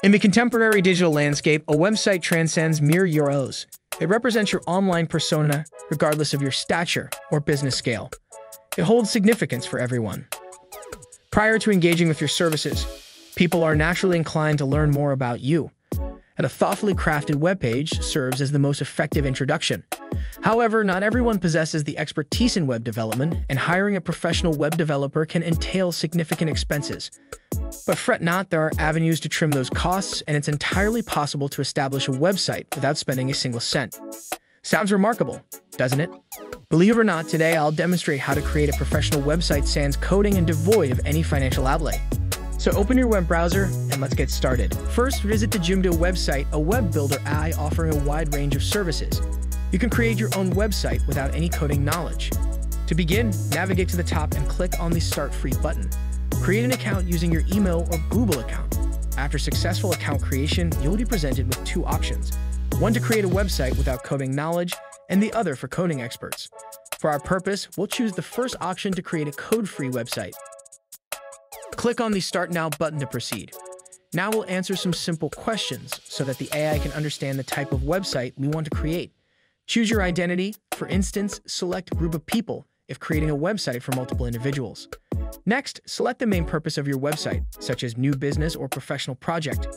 In the contemporary digital landscape, a website transcends mere URLs. It represents your online persona, regardless of your stature or business scale. It holds significance for everyone. Prior to engaging with your services, people are naturally inclined to learn more about you, and a thoughtfully crafted webpage serves as the most effective introduction. However, not everyone possesses the expertise in web development, and hiring a professional web developer can entail significant expenses. But fret not, there are avenues to trim those costs, and it's entirely possible to establish a website without spending a single cent. Sounds remarkable, doesn't it? Believe it or not, today I'll demonstrate how to create a professional website sans coding and devoid of any financial outlay. So open your web browser and let's get started. First, visit the Jimdo website, a web builder AI offering a wide range of services. You can create your own website without any coding knowledge. To begin, navigate to the top and click on the Start Free button. Create an account using your email or Google account. After successful account creation, you'll be presented with two options. One to create a website without coding knowledge, and the other for coding experts. For our purpose, we'll choose the first option to create a code-free website. Click on the Start Now button to proceed. Now we'll answer some simple questions so that the AI can understand the type of website we want to create. Choose your identity. For instance, select Group of People if creating a website for multiple individuals. Next, select the main purpose of your website, such as new business or professional project.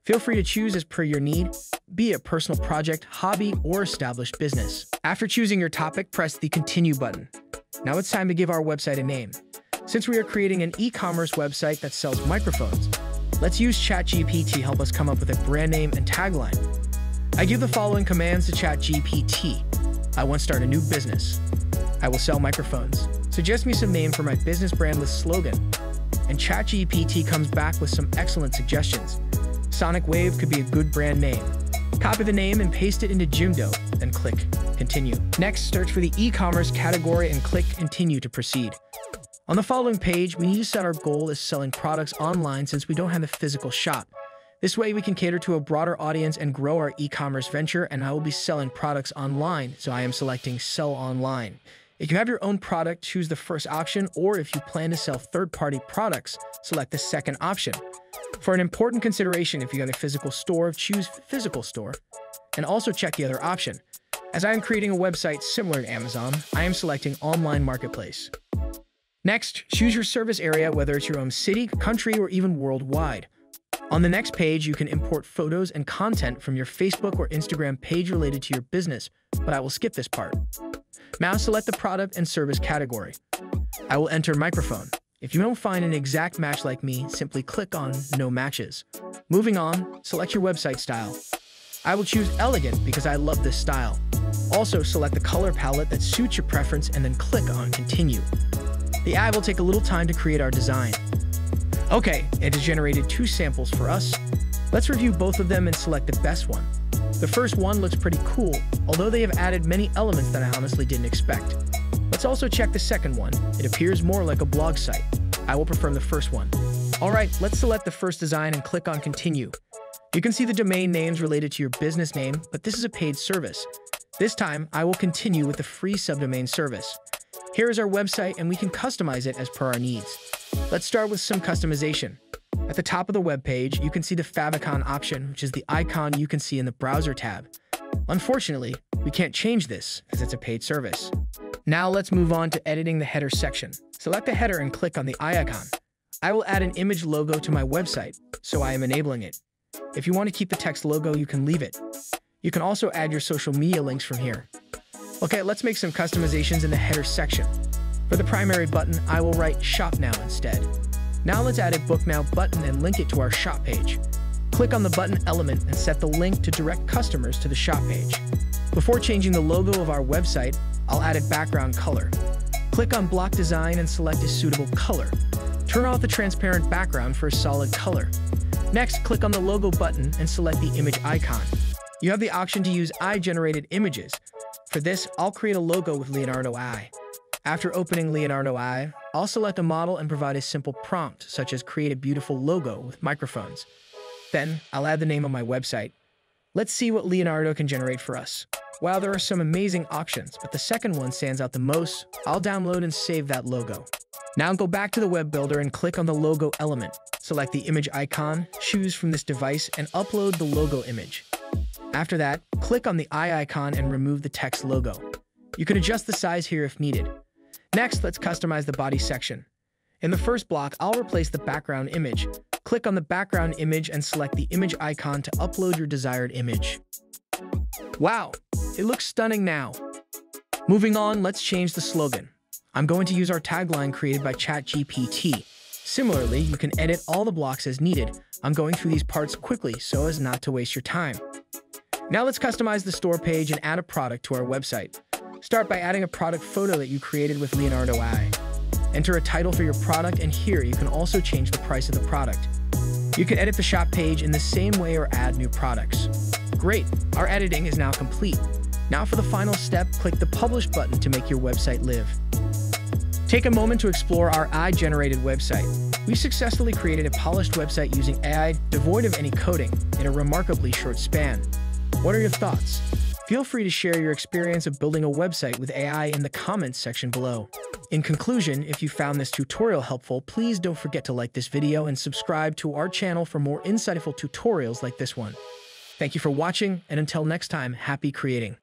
Feel free to choose as per your need, be it personal project, hobby, or established business. After choosing your topic, press the Continue button. Now it's time to give our website a name. Since we are creating an e-commerce website that sells microphones, let's use ChatGPT to help us come up with a brand name and tagline. I give the following commands to ChatGPT. I want to start a new business. I will sell microphones. Suggest me some name for my business brand with slogan. And ChatGPT comes back with some excellent suggestions. Sonic Wave could be a good brand name. Copy the name and paste it into Jimdo, then click Continue. Next, search for the e-commerce category and click Continue to proceed. On the following page, we need to set our goal as selling products online since we don't have a physical shop. This way we can cater to a broader audience and grow our e-commerce venture, and I will be selling products online, so I am selecting Sell Online. If you have your own product, choose the first option, or if you plan to sell third-party products, select the second option. For an important consideration, if you have a physical store, choose Physical Store, and also check the other option. As I am creating a website similar to Amazon, I am selecting Online Marketplace. Next, choose your service area, whether it's your own city, country, or even worldwide. On the next page, you can import photos and content from your Facebook or Instagram page related to your business, but I will skip this part. Now select the product and service category. I will enter microphone. If you don't find an exact match like me, simply click on No Matches. Moving on, select your website style. I will choose Elegant because I love this style. Also, select the color palette that suits your preference and then click on Continue. The AI will take a little time to create our design. Okay, it has generated two samples for us. Let's review both of them and select the best one. The first one looks pretty cool, although they have added many elements that I honestly didn't expect. Let's also check the second one. It appears more like a blog site. I will prefer the first one. Alright, let's select the first design and click on Continue. You can see the domain names related to your business name, but this is a paid service. This time, I will continue with the free subdomain service. Here is our website, and we can customize it as per our needs. Let's start with some customization. At the top of the web page, you can see the favicon option, which is the icon you can see in the browser tab. Unfortunately, we can't change this as it's a paid service. Now let's move on to editing the header section. Select the header and click on the eye icon. I will add an image logo to my website, so I am enabling it. If you want to keep the text logo, you can leave it. You can also add your social media links from here. Okay, let's make some customizations in the header section. For the primary button, I will write Shop Now instead. Now let's add a Book Now button and link it to our shop page. Click on the button element and set the link to direct customers to the shop page. Before changing the logo of our website, I'll add a background color. Click on Block Design and select a suitable color. Turn off the transparent background for a solid color. Next, click on the logo button and select the image icon. You have the option to use AI-generated images. For this, I'll create a logo with Leonardo AI. After opening Leonardo AI, I'll select a model and provide a simple prompt, such as create a beautiful logo with microphones. Then, I'll add the name of my website. Let's see what Leonardo can generate for us. While there are some amazing options, but the second one stands out the most, I'll download and save that logo. Now go back to the web builder and click on the logo element. Select the image icon, choose from this device, and upload the logo image. After that, click on the eye icon and remove the text logo. You can adjust the size here if needed. Next, let's customize the body section. In the first block, I'll replace the background image. Click on the background image and select the image icon to upload your desired image. Wow, it looks stunning now. Moving on, let's change the slogan. I'm going to use our tagline created by ChatGPT. Similarly, you can edit all the blocks as needed. I'm going through these parts quickly so as not to waste your time. Now let's customize the store page and add a product to our website. Start by adding a product photo that you created with Leonardo AI. Enter a title for your product, and here you can also change the price of the product. You can edit the shop page in the same way or add new products. Great, our editing is now complete. Now for the final step, click the Publish button to make your website live. Take a moment to explore our AI-generated website. We successfully created a polished website using AI, devoid of any coding, in a remarkably short span. What are your thoughts? Feel free to share your experience of building a website with AI in the comments section below. In conclusion, if you found this tutorial helpful, please don't forget to like this video and subscribe to our channel for more insightful tutorials like this one. Thank you for watching, and until next time, happy creating.